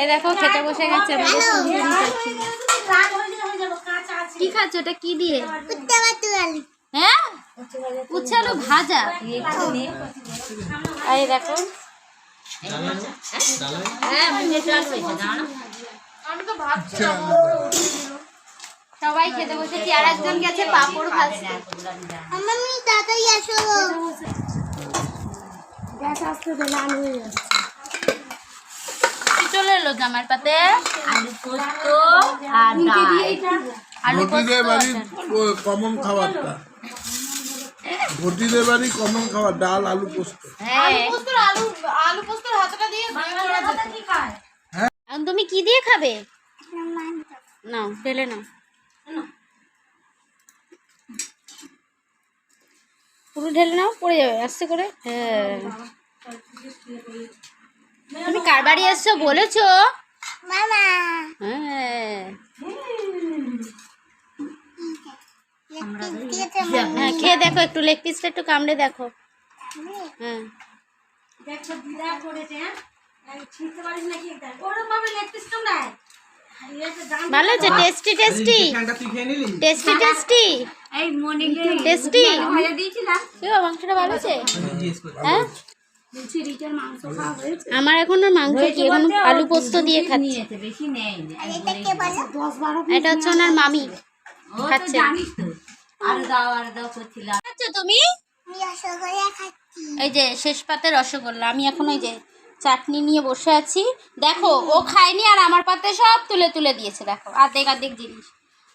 এই দেখো খেতে বসে গেছে। কি খাচ্ছ? এটা কি দিয়ে? হ্যাঁ, উচ্ছে আলু ভাজা। এই দেখো সবাই খেতে বসেছি, আর একজন গেছে পাপড় ভাজতে। চলে এলো জামার পাতে আলু পোস্ত আর আলু পোস্ত। কমন খাবারটা ঘটিদের বাড়ি কমন খাবার ডাল আলু পোস্ত। আলু পোস্তর হাতটা দিয়ে তুমি কি দিয়ে খাবে? নাও ঢেলে নাও, পুরো ঢেলে নাও, পড়ে যাবে আস্তে করে। হ্যাঁ, তুমি কার বাড়ি এসছো বলেছো? হ্যাঁ, খেয়ে দেখো, একটু লেগ পিসটা একটু কামড়ে দেখো। হ্যাঁ, ভালো আছে, tasty tasty tasty tasty tasty. মাংসটা ভালো আছে। হ্যাঁ, আমার এখন মাংস কি, এখন আলু পোস্ত দিয়ে খাচ্ছি। এটা হচ্ছে ওনার মামি খাচ্ছে। তুমি এই যে শেষ পাতে রসগোল্লা, আমি এখন ওই যে চাটনি নিয়ে বসে আছি। দেখো ও খায়নি আর আমার পাতে সব তুলে তুলে দিয়েছে। দেখো আর্ধেক আর্ধেক জিনিস।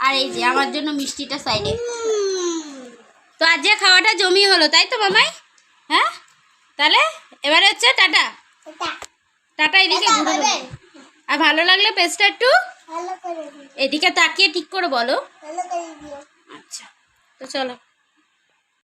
আর এই যে আমার জন্য মিষ্টিটা সাইডে। তো আজ যে খাওয়াটা জমি হলো, তাই তো মামাই? হ্যাঁ, তাহলে এবারে হচ্ছে টাটা টাটা। এদিকে ঘুরে দেবো। আর ভালো লাগলে পেজটা একটু এদিকে তাকিয়ে ঠিক করে বলো। আচ্ছা, তো চলো।